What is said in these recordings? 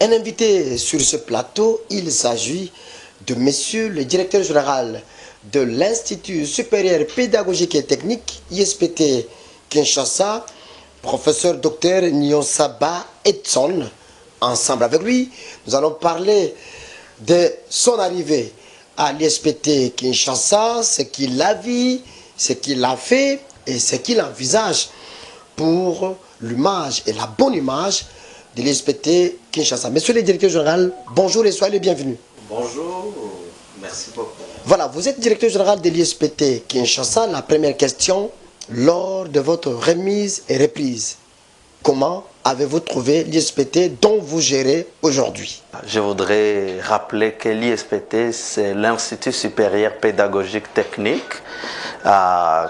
Un invité sur ce plateau, il s'agit de monsieur le directeur général de l'Institut supérieur pédagogique et technique, ISPT Kinshasa, professeur docteur Nyonsaba Edson. Ensemble avec lui, nous allons parler de son arrivée à l'ISPT Kinshasa, ce qu'il a vu, ce qu'il a fait et ce qu'il envisage pour l'image et la bonne image de l'ISPT Kinshasa. Monsieur le directeur général, bonjour et soyez le bienvenu. Bonjour, merci beaucoup. Voilà, vous êtes directeur général de l'ISPT Kinshasa. La première question, lors de votre remise et reprise, comment avez-vous trouvé l'ISPT dont vous gérez aujourd'hui? Je voudrais rappeler que l'ISPT, c'est l'Institut supérieur pédagogique technique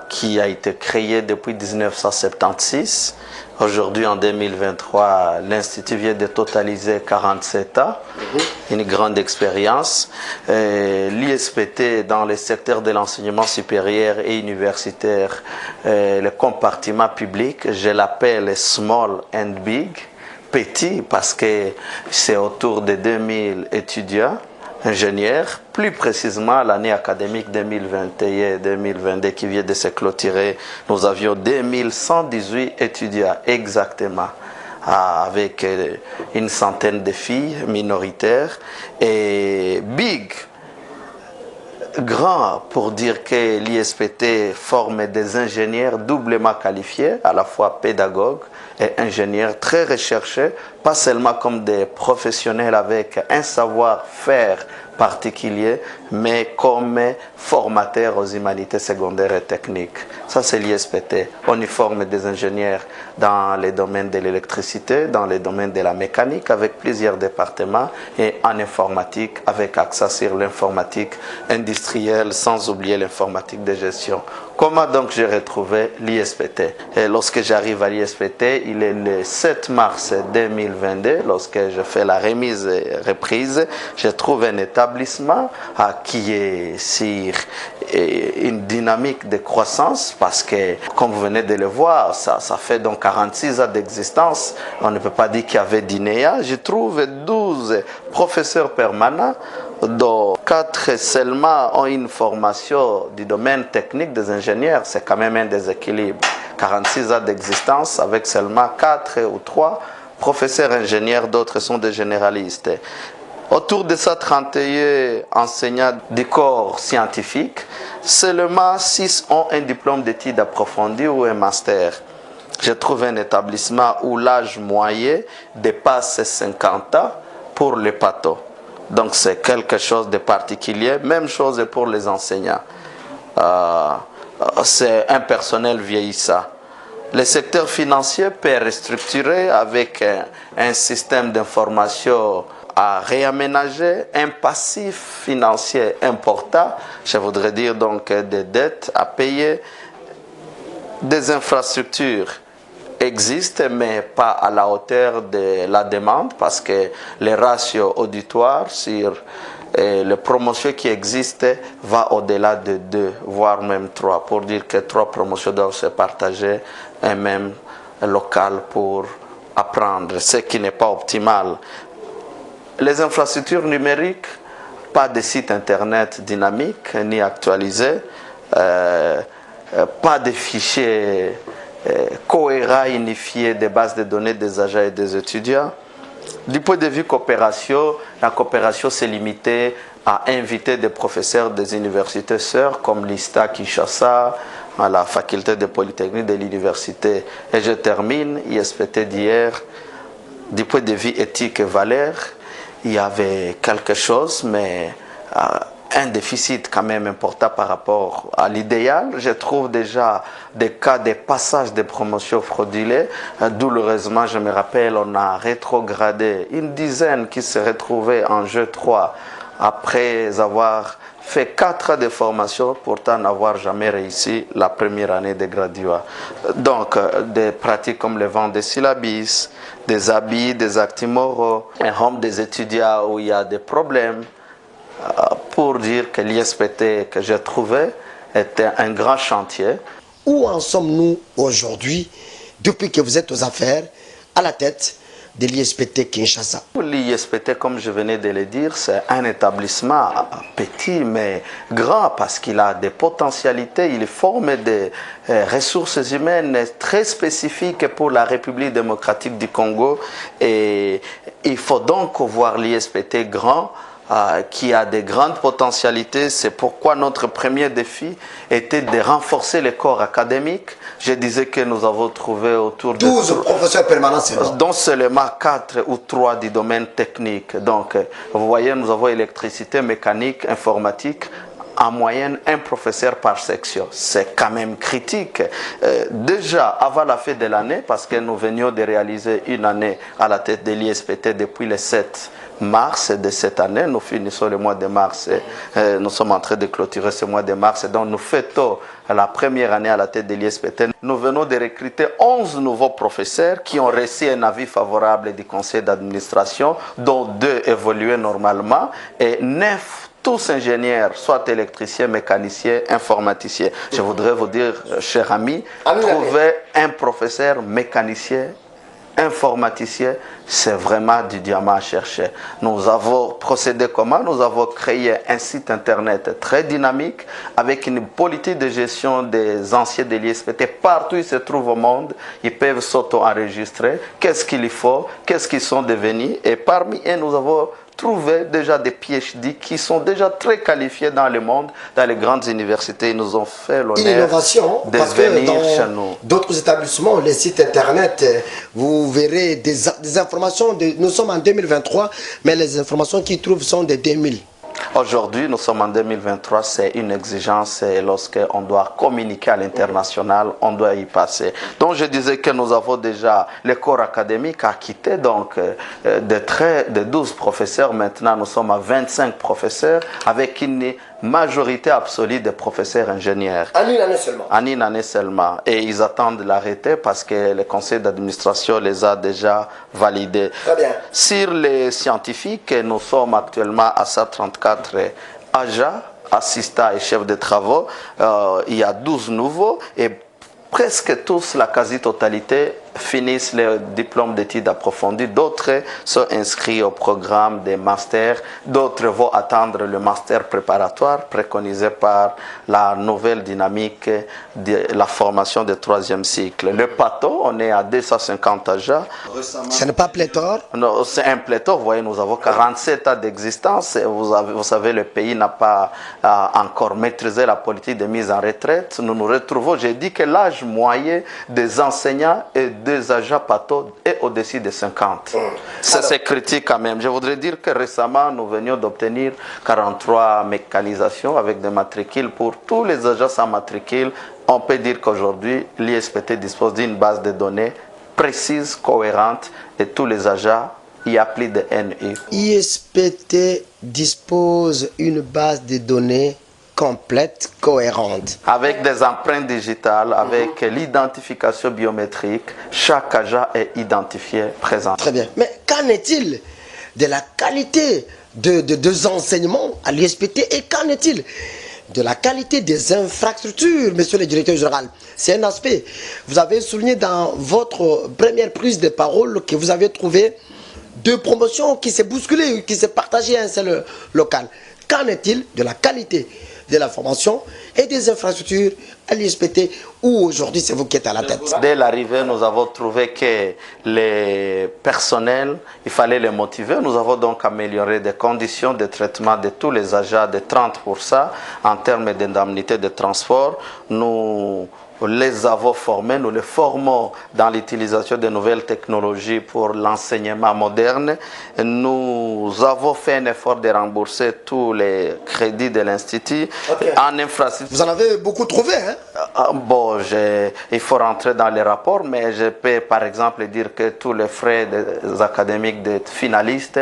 qui a été créé depuis 1976. Aujourd'hui, en 2023, l'Institut vient de totaliser 47 ans, une grande expérience. L'ISPT, dans le secteur de l'enseignement supérieur et universitaire, le compartiment public, je l'appelle small and big, petit parce que c'est autour de 2000 étudiants, ingénieurs, plus précisément l'année académique 2021-2022 qui vient de se clôturer, nous avions 2118 étudiants exactement, avec une centaine de filles minoritaires, et big, grand pour dire que l'ISPT forme des ingénieurs doublement qualifiés, à la fois pédagogues et ingénieurs très recherchés, pas seulement comme des professionnels avec un savoir-faire particulier, mais comme formateurs aux humanités secondaires et techniques. Ça, c'est l'ISPT. On y forme des ingénieurs dans les domaines de l'électricité, dans les domaines de la mécanique, avec plusieurs départements, et en informatique, avec accès sur l'informatique industrielle, sans oublier l'informatique de gestion. Comment donc j'ai retrouvé l'ISPT? Et lorsque j'arrive à l'ISPT, il est le 7 mars 2022, lorsque je fais la remise et reprise, je trouve un établissement qui est sur une dynamique de croissance, parce que, comme vous venez de le voir, ça fait donc 46 ans d'existence. On ne peut pas dire qu'il y avait d'INEA. Je trouve 12 professeurs permanents, dont 4 seulement ont une formation du domaine technique des ingénieurs. C'est quand même un déséquilibre. 46 ans d'existence avec seulement 4 ou 3 professeurs ingénieurs, d'autres sont des généralistes. Autour de ça, 31 enseignants du corps scientifique, seulement 6 ont un diplôme d'études approfondies ou un master. Je trouve un établissement où l'âge moyen dépasse 50 ans pour les pathos. Donc c'est quelque chose de particulier. Même chose pour les enseignants. C'est un personnel vieillissant. Le secteur financier peut restructurer avec un système d'information à réaménager, un passif financier important, je voudrais dire donc des dettes à payer, des infrastructures existent mais pas à la hauteur de la demande, parce que les ratios auditoires sur les promotions qui existent va au-delà de 2, voire même 3, pour dire que 3 promotions doivent se partager un même local pour apprendre, ce qui n'est pas optimal. Les infrastructures numériques, pas de site internet dynamique ni actualisé, pas de fichiers cohérents, unifiés des bases de données des agents et des étudiants. Du point de vue coopération, la coopération s'est limitée à inviter des professeurs des universités sœurs comme l'ISTA Kinshasa, à la faculté de Polytechnique de l'université. Et je termine, ISPT d'hier, du point de vue éthique et valeur, il y avait quelque chose, mais un déficit quand même important par rapport à l'idéal. Je trouve déjà des cas de passage de promotions fraudulées. Douloureusement, je me rappelle, on a rétrogradé une dizaine qui se retrouvaient en jeu 3 après avoir fait 4 ans de formation, pourtant n'avoir jamais réussi la première année de graduat. Donc, des pratiques comme le vent des syllabis, des habits, des actes immoraux, un home des étudiants où il y a des problèmes, pour dire que l'ISPT que j'ai trouvé était un grand chantier. Où en sommes-nous aujourd'hui, depuis que vous êtes aux affaires, à la tête de l'ISPT Kinshasa? L'ISPT, comme je venais de le dire, c'est un établissement petit mais grand parce qu'il a des potentialités, il forme des ressources humaines très spécifiques pour la République démocratique du Congo et il faut donc voir l'ISPT grand. Qui a des grandes potentialités. C'est pourquoi notre premier défi était de renforcer les corps académiques. Je disais que nous avons trouvé autour de 12 professeurs permanents, c'est bon. dont seulement 4 ou 3 du domaine technique. Donc, vous voyez, nous avons électricité, mécanique, informatique. En moyenne, un professeur par section. C'est quand même critique. Déjà, avant la fin de l'année, parce que nous venions de réaliser une année à la tête de l'ISPT depuis le 7 mars de cette année. Nous finissons le mois de mars. Nous sommes en train de clôturer ce mois de mars. Donc, nous fêtons la première année à la tête de l'ISPT. Nous venons de recruter 11 nouveaux professeurs qui ont reçu un avis favorable du conseil d'administration, dont 2 évoluaient normalement et 9 tous ingénieurs, soit électriciens, mécaniciens, informaticiens. Je voudrais vous dire, chers amis, trouver un professeur mécanicien, informaticien, c'est vraiment du diamant à chercher. Nous avons procédé comment? Nous avons créé un site internet très dynamique avec une politique de gestion des anciens de l'ISPT. Partout où ils se trouvent au monde, ils peuvent s'auto-enregistrer. Qu'est-ce qu'il faut? Qu'est-ce qu'ils sont devenus? Et parmi eux, nous avons trouvé déjà des PhD qui sont déjà très qualifiés dans le monde, dans les grandes universités. Ils nous ont fait l'honneur Innovation, de parce que venir chez nous. dans d'autres établissements, les sites internet, vous verrez des informations, nous sommes en 2023, mais les informations qu'ils trouvent sont de 2000. Aujourd'hui, nous sommes en 2023, c'est une exigence et lorsqu'on doit communiquer à l'international, on doit y passer. Donc je disais que nous avons déjà les corps académiques à quitter, donc de 12 professeurs, maintenant nous sommes à 25 professeurs avec une majorité absolue de professeurs ingénieurs. En une année seulement. En une année seulement. Et ils attendent l'arrêté parce que le conseil d'administration les a déjà validés. Très bien. Sur les scientifiques, nous sommes actuellement à 134 agents, assistants et chefs de travaux. Il y a 12 nouveaux et presque tous, la quasi-totalité, finissent le diplôme d'études approfondies. D'autres sont inscrits au programme des masters. D'autres vont attendre le master préparatoire préconisé par la nouvelle dynamique de la formation de 3e cycle. Le plateau, on est à 250 agents. Ce n'est pas pléthore? Non, c'est un plateau. Vous voyez, nous avons 47 ans d'existence. Vous savez, le pays n'a pas encore maîtrisé la politique de mise en retraite. Nous nous retrouvons, j'ai dit que l'âge moyen des enseignants et des agents plateaux est au-dessus de 50. C'est critique quand même. Je voudrais dire que récemment, nous venions d'obtenir 43 mécanisations avec des matricules pour tous les agents sans matricule. On peut dire qu'aujourd'hui, l'ISPT dispose d'une base de données précise, cohérente, et tous les agents, il y a plus de NU. ISPT dispose d'une base de données complète, cohérente. Avec des empreintes digitales, avec l'identification biométrique, chaque agent est identifié, présent. Très bien. Mais qu'en est-il de la qualité des enseignements à l'ISPT et qu'en est-il de la qualité des infrastructures, monsieur le directeur général? C'est un aspect. Vous avez souligné dans votre première prise de parole que vous avez trouvé 2 promotions qui s'est bousculées, qui s'est partagées à un seul local. Qu'en est-il de la qualité de la formation et des infrastructures à l'ISPT où aujourd'hui c'est vous qui êtes à la tête? Dès l'arrivée, nous avons trouvé que les personnels, il fallait les motiver. Nous avons donc amélioré les conditions de traitement de tous les agents de 30% en termes d'indemnité de transport. Nous les avons formés, nous les formons dans l'utilisation de nouvelles technologies pour l'enseignement moderne. Nous avons fait un effort de rembourser tous les crédits de l'Institut en infrastructure. Vous en avez beaucoup trouvé, hein? Bon, il faut rentrer dans les rapports, mais je peux par exemple dire que tous les frais des académiques des finalistes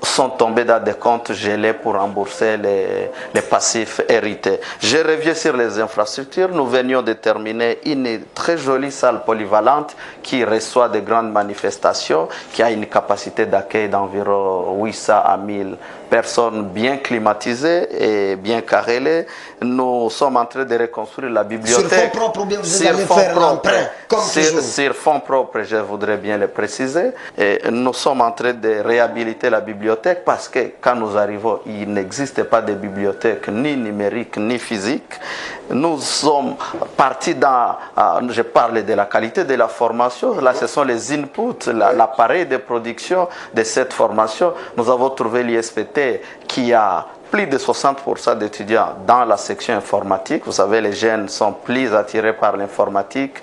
sont tombés dans des comptes gelés pour rembourser les passifs hérités. Je reviens sur les infrastructures. Nous venions de terminer une très jolie salle polyvalente qui reçoit de grandes manifestations, qui a une capacité d'accueil d'environ 800 à 1000 personnes bien climatisées et bien carrelées. Nous sommes en train de reconstruire la bibliothèque. Sur fonds propres ou bien vous allez faire l'emprunt, comme toujours? Sur fonds propres, je voudrais bien le préciser. Et nous sommes en train de réhabiliter la bibliothèque parce que quand nous arrivons, il n'existe pas de bibliothèque ni numérique ni physique. Nous sommes partis dans, je parle de la qualité de la formation, là ce sont les inputs, l'appareil de production de cette formation. Nous avons trouvé l'ISPT qui a plus de 60% d'étudiants dans la section informatique. Vous savez, les jeunes sont plus attirés par l'informatique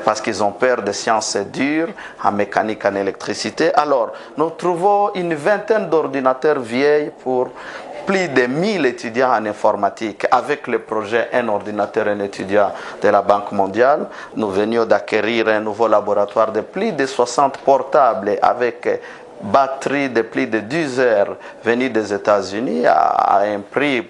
parce qu'ils ont peur des sciences dures, en mécanique, en électricité. Alors, nous trouvons une vingtaine d'ordinateurs vieilles pour plus de 1000 étudiants en informatique. Avec le projet Un ordinateur, un étudiant de la Banque mondiale, nous venions d'acquérir un nouveau laboratoire de plus de 60 portables avec batterie de plus de 10 heures venue des États-Unis à un prix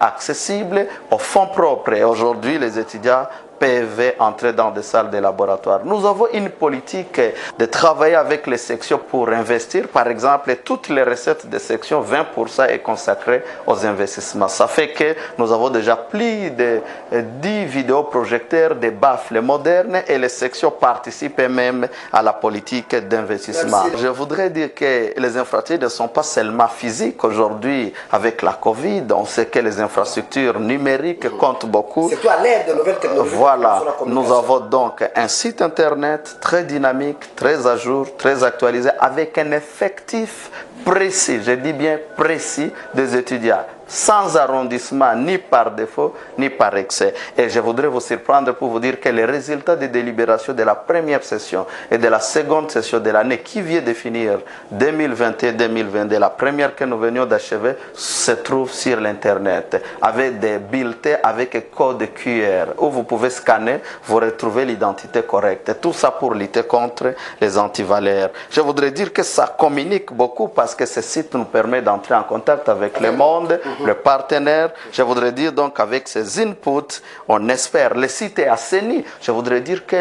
accessible, aux fonds propres. Et aujourd'hui, les étudiants peuvent entrer dans des salles de laboratoire. Nous avons une politique de travailler avec les sections pour investir. Par exemple, toutes les recettes des sections, 20% est consacré aux investissements. Ça fait que nous avons déjà plus de 10 vidéoprojecteurs, des baffles modernes et les sections participent même à la politique d'investissement. Je voudrais dire que les infrastructures ne sont pas seulement physiques. Aujourd'hui, avec la Covid, on sait que les infrastructures numériques comptent beaucoup. C'est à l'ère de nouvelles technologies. Voilà, nous avons donc un site internet très dynamique, très à jour, très actualisé, avec un effectif précis, je dis bien précis, des étudiants, sans arrondissement, ni par défaut, ni par excès. Et je voudrais vous surprendre pour vous dire que les résultats des délibérations de la première session et de la seconde session de l'année qui vient de finir 2021-2022, la première que nous venions d'achever, se trouve sur l'Internet, avec des bulletins, avec un code QR, où vous pouvez scanner, vous retrouvez l'identité correcte. Tout ça pour lutter contre les antivaleurs. Je voudrais dire que ça communique beaucoup parce que ce site nous permet d'entrer en contact avec le monde, le partenaire. Je voudrais dire donc avec ces inputs, on espère, le site est assaini. Je voudrais dire que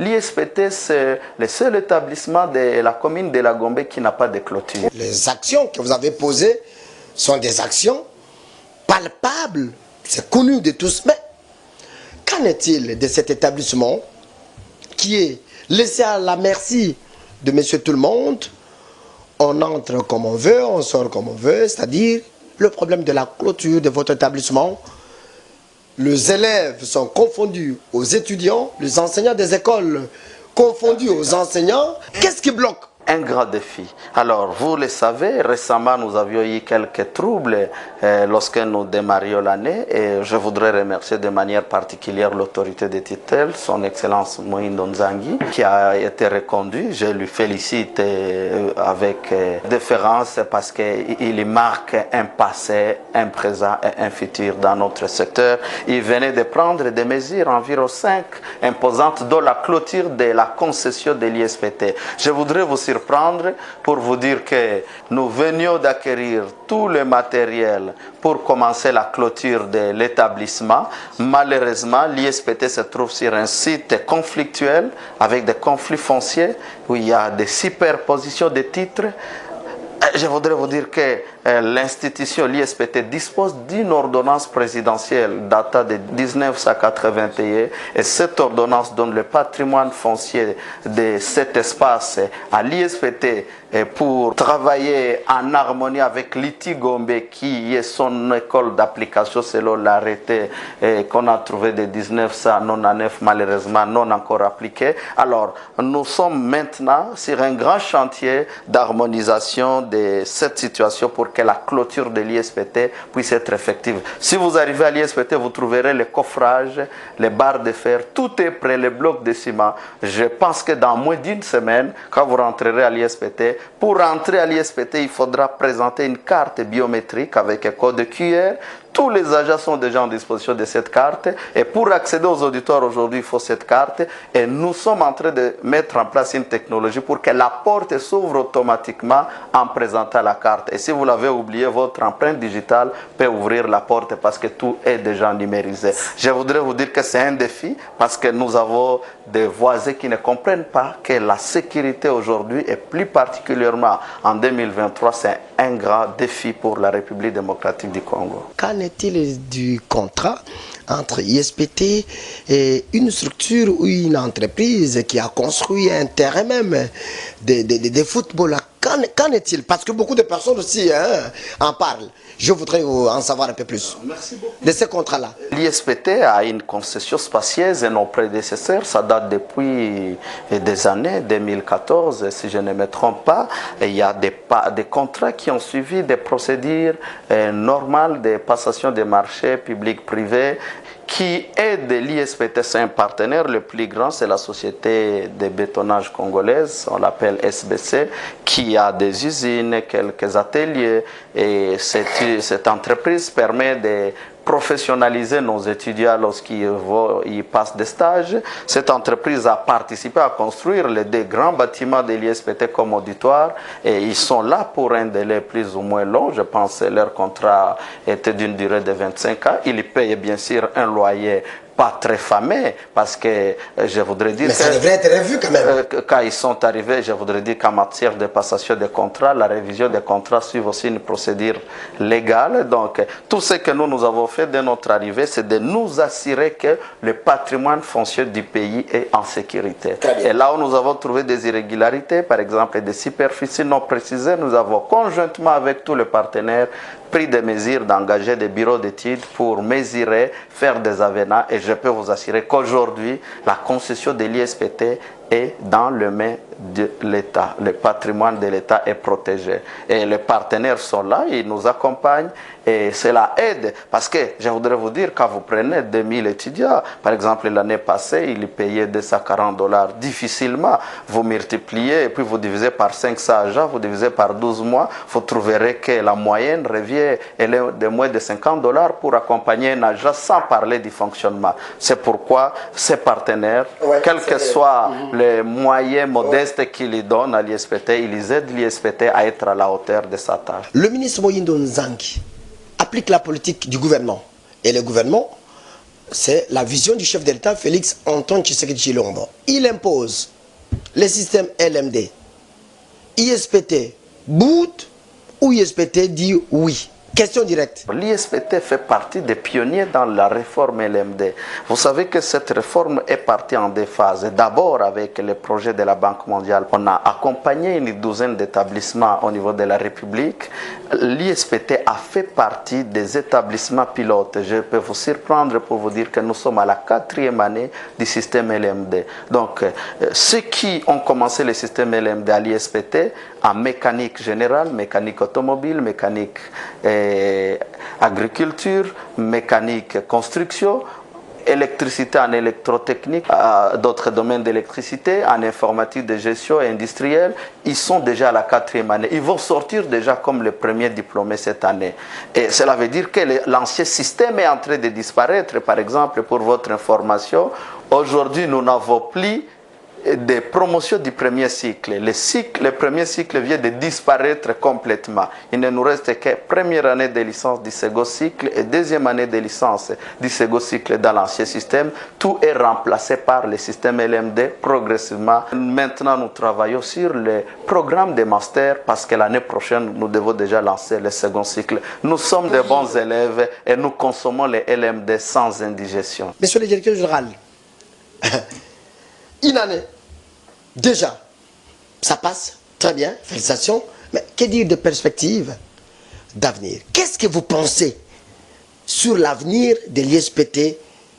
l'ISPT, c'est le seul établissement de la commune de la Gombe qui n'a pas de clôture. Les actions que vous avez posées sont des actions palpables, c'est connu de tous. Mais qu'en est-il de cet établissement qui est laissé à la merci de monsieur tout le monde? On entre comme on veut, on sort comme on veut, c'est-à-dire le problème de la clôture de votre établissement. Les élèves sont confondus aux étudiants, les enseignants des écoles confondus aux enseignants. Qu'est-ce qui bloque? Un grand défi. Alors, vous le savez, récemment, nous avions eu quelques troubles lorsque nous démarrions l'année et je voudrais remercier de manière particulière l'autorité de tutelle, son Excellence Mohindo Nzangi, qui a été reconduit. Je lui félicite avec déférence parce qu'il marque un passé, un présent et un futur dans notre secteur. Il venait de prendre des mesures, environ 5, imposantes, dont la clôture de la concession de l'ISPT. Je voudrais vous surprendre pour vous dire que nous venions d'acquérir tout le matériel pour commencer la clôture de l'établissement. Malheureusement, l'ISPT se trouve sur un site conflictuel avec des conflits fonciers où il y a des superpositions de titres. Je voudrais vous dire que l'institution, l'ISPT, dispose d'une ordonnance présidentielle datant de 1981 et cette ordonnance donne le patrimoine foncier de cet espace à l'ISPT pour travailler en harmonie avec l'ITI Gombe qui est son école d'application selon l'arrêté qu'on a trouvé de 1999, malheureusement non encore appliqué. Alors, nous sommes maintenant sur un grand chantier d'harmonisation de cette situation pour que la clôture de l'ISPT puisse être effective. Si vous arrivez à l'ISPT, vous trouverez les coffrages, les barres de fer, tout est prêt, les blocs de ciment. Je pense que dans moins d'une semaine, quand vous rentrerez à l'ISPT, pour rentrer à l'ISPT, il faudra présenter une carte biométrique avec un code QR. Tous les agents sont déjà en disposition de cette carte. Et pour accéder aux auditoires aujourd'hui, il faut cette carte. Et nous sommes en train de mettre en place une technologie pour que la porte s'ouvre automatiquement en présentant la carte. Et si vous l'avez oublié, votre empreinte digitale peut ouvrir la porte parce que tout est déjà numérisé. Je voudrais vous dire que c'est un défi parce que nous avons des voisins qui ne comprennent pas que la sécurité aujourd'hui, et plus particulièrement en 2023, c'est un grand défi pour la République démocratique du Congo. Qu'en est-il du contrat entre ISPT et une structure ou une entreprise qui a construit un terrain même de football? Qu'en est-il? Parce que beaucoup de personnes aussi en parlent. Je voudrais en savoir un peu plus. Merci beaucoup. De ce contrat-là. L'ISPT a une concession spacieuse et nos prédécesseurs, ça date depuis des années, 2014, si je ne me trompe pas. Et il y a des contrats qui ont suivi des procédures normales de passation des marchés publics-privés qui aide l'ISPT. C'est un partenaire, le plus grand, c'est la société de bétonnage congolaise, on l'appelle SBC, qui a des usines, quelques ateliers, et cette entreprise permet de professionnaliser nos étudiants lorsqu'ils passent des stages. Cette entreprise a participé à construire les deux grands bâtiments de l'ISPT comme auditoire et ils sont là pour un délai plus ou moins long. Je pense que leur contrat était d'une durée de 25 ans. Ils payent bien sûr un loyer pas très fameux, parce que je voudrais dire... Mais ça devrait être revu quand même. Quand ils sont arrivés, je voudrais dire qu'en matière de passation des contrats, la révision des contrats suit aussi une procédure légale. Donc, tout ce que nous avons fait dès notre arrivée, c'est de nous assurer que le patrimoine foncier du pays est en sécurité. Et là où nous avons trouvé des irrégularités, par exemple des superficies non précisées, nous avons conjointement avec tous les partenaires pris des mesures d'engager des bureaux d'études pour mesurer, faire des avenants, et je peux vous assurer qu'aujourd'hui, la concession de l'ISPT est dans le main de l'État. Le patrimoine de l'État est protégé. Et les partenaires sont là, ils nous accompagnent et cela aide. Parce que je voudrais vous dire, quand vous prenez 2000 étudiants, par exemple l'année passée, ils payaient $240 difficilement. Vous multipliez et puis vous divisez par 500 agents, vous divisez par 12 mois, vous trouverez que la moyenne revient elle est de moins de $50 pour accompagner un agent sans parler du fonctionnement. C'est pourquoi ces partenaires, quels que soient les moyens modestes qu'ils donnent à l'ISPT, ils aident l'ISPT à être à la hauteur de sa tâche. Le ministre Moyindo Nzangi applique la politique du gouvernement. Et le gouvernement, c'est la vision du chef de l'État, Félix Antoine Tshisekedi Tshilombo. Il impose le système LMD. ISPT boot ou ISPT dit oui? Question directe. L'ISPT fait partie des pionniers dans la réforme LMD. Vous savez que cette réforme est partie en deux phases. D'abord, avec les projets de la Banque mondiale, on a accompagné une douzaine d'établissements au niveau de la République. L'ISPT a fait partie des établissements pilotes. Je peux vous surprendre pour vous dire que nous sommes à la 4e année du système LMD. Donc, ceux qui ont commencé le système LMD à l'ISPT, en mécanique générale, mécanique automobile, mécanique agriculture, mécanique construction, électricité en électrotechnique, d'autres domaines d'électricité, en informatique de gestion et industrielle, ils sont déjà à la 4e année. Ils vont sortir déjà comme les premiers diplômés cette année. Et cela veut dire que l'ancien système est en train de disparaître. Par exemple, pour votre information, aujourd'hui, nous n'avons plus des promotions du premier cycle. Le premier cycle vient de disparaître complètement. Il ne nous reste que première année de licence du second cycle et deuxième année de licence du second cycle dans l'ancien système. Tout est remplacé par le système LMD progressivement. Maintenant, nous travaillons sur le programme de master parce que l'année prochaine, nous devons déjà lancer le second cycle. Nous sommes de bons élèves et nous consommons les LMD sans indigestion. Monsieur le directeur général, une année, déjà, ça passe très bien, félicitations, mais que dire de perspective d'avenir? Qu'est-ce que vous pensez sur l'avenir de l'ISPT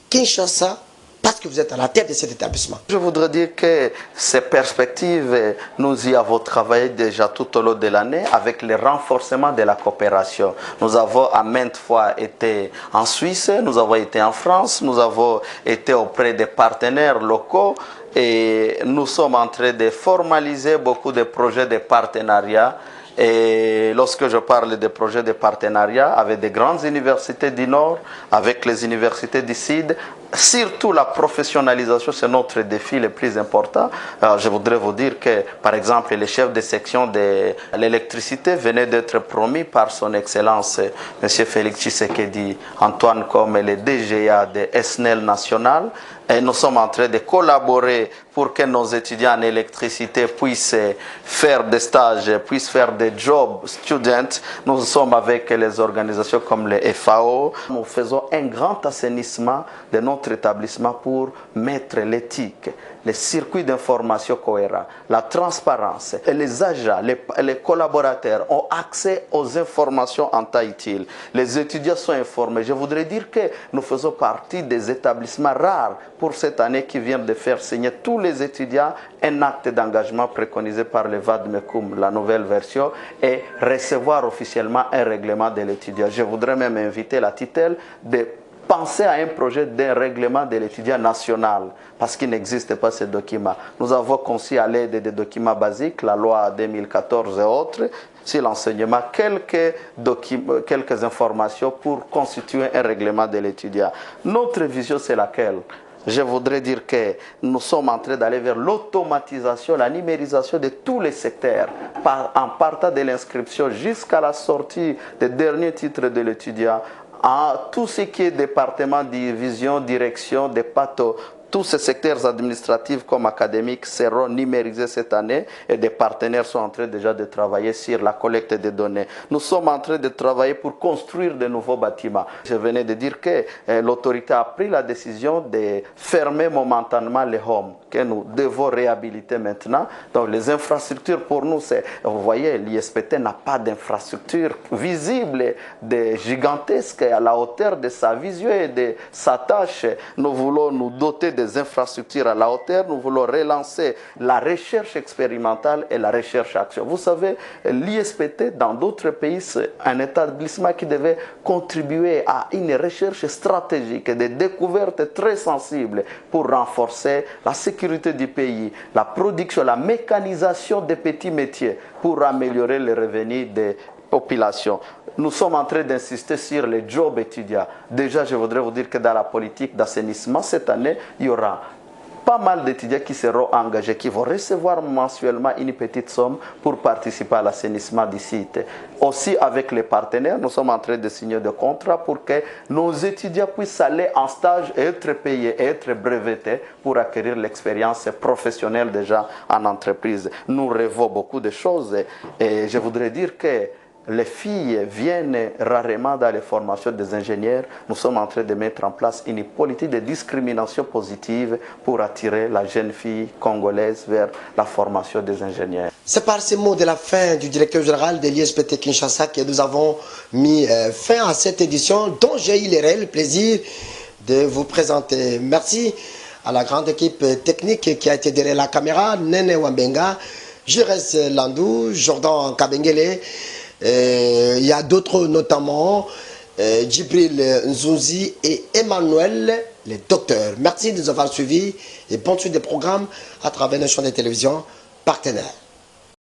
Kinshasa, parce que vous êtes à la tête de cet établissement? Je voudrais dire que ces perspectives, nous y avons travaillé déjà tout au long de l'année avec le renforcement de la coopération. Nous avons à maintes fois été en Suisse, nous avons été en France, nous avons été auprès des partenaires locaux et nous sommes en train de formaliser beaucoup de projets de partenariat. Et lorsque je parle des projets de partenariat avec des grandes universités du Nord, avec les universités du Sud, surtout la professionnalisation, c'est notre défi le plus important. Alors, je voudrais vous dire que, par exemple, le chef de section de l'électricité venait d'être promu par son Excellence, M. Félix Tshisekedi Antoine, comme le DGA de SNEL National. Et nous sommes en train de collaborer pour que nos étudiants en électricité puissent faire des stages, puissent faire des jobs students. Nous sommes avec les organisations comme le FAO. Nous faisons un grand assainissement de notre établissement pour mettre l'éthique, les circuits d'information cohérents, la transparence. Et les agents, les collaborateurs ont accès aux informations en temps utile. Les étudiants sont informés. Je voudrais dire que nous faisons partie des établissements rares pour cette année qui vient de faire signer tous les étudiants un acte d'engagement préconisé par le VADMECUM, la nouvelle version, et recevoir officiellement un règlement de l'étudiant. Je voudrais même inviter la tutelle de penser à un projet d'un règlement de l'étudiant national, parce qu'il n'existe pas ce document. Nous avons conçu à l'aide des documents basiques, la loi 2014 et autres, sur l'enseignement, quelques informations pour constituer un règlement de l'étudiant. Notre vision, c'est laquelle? Je voudrais dire que nous sommes en train d'aller vers l'automatisation, la numérisation de tous les secteurs, en partant de l'inscription jusqu'à la sortie des derniers titres de l'étudiant, à tout ce qui est département, division, direction, des pathos. Tous ces secteurs administratifs comme académiques seront numérisés cette année et des partenaires sont en train déjà de travailler sur la collecte des données. Nous sommes en train de travailler pour construire de nouveaux bâtiments. Je venais de dire que l'autorité a pris la décision de fermer momentanément les homes que nous devons réhabiliter maintenant. Donc les infrastructures pour nous, c'est, vous voyez, l'ISPT n'a pas d'infrastructure visible, gigantesque à la hauteur de sa vision et de sa tâche. Nous voulons nous doter des infrastructures à la hauteur, nous voulons relancer la recherche expérimentale et la recherche action. Vous savez, l'ISPT, dans d'autres pays, c'est un établissement qui devait contribuer à une recherche stratégique et des découvertes très sensibles pour renforcer la sécurité du pays, la production, la mécanisation des petits métiers pour améliorer les revenus des populations. Nous sommes en train d'insister sur les jobs étudiants. Déjà, je voudrais vous dire que dans la politique d'assainissement, cette année, il y aura pas mal d'étudiants qui seront engagés, qui vont recevoir mensuellement une petite somme pour participer à l'assainissement du site. Aussi, avec les partenaires, nous sommes en train de signer des contrats pour que nos étudiants puissent aller en stage et être payés et être brevetés pour acquérir l'expérience professionnelle déjà en entreprise. Nous rêvons beaucoup de choses et je voudrais dire que les filles viennent rarement dans les formations des ingénieurs. Nous sommes en train de mettre en place une politique de discrimination positive pour attirer la jeune fille congolaise vers la formation des ingénieurs. C'est par ces mots de la fin du directeur général de l'ISPT Kinshasa que nous avons mis fin à cette édition dont j'ai eu le réel plaisir de vous présenter. Merci à la grande équipe technique qui a été derrière la caméra, Nene Wambenga, Jérès Landou, Jordan Kabengele. Il y a d'autres notamment Djibril Nzouzi et Emmanuel, les docteurs. Merci de nous avoir suivis et bonne suite des programmes à travers nos chaînes de télévision partenaires.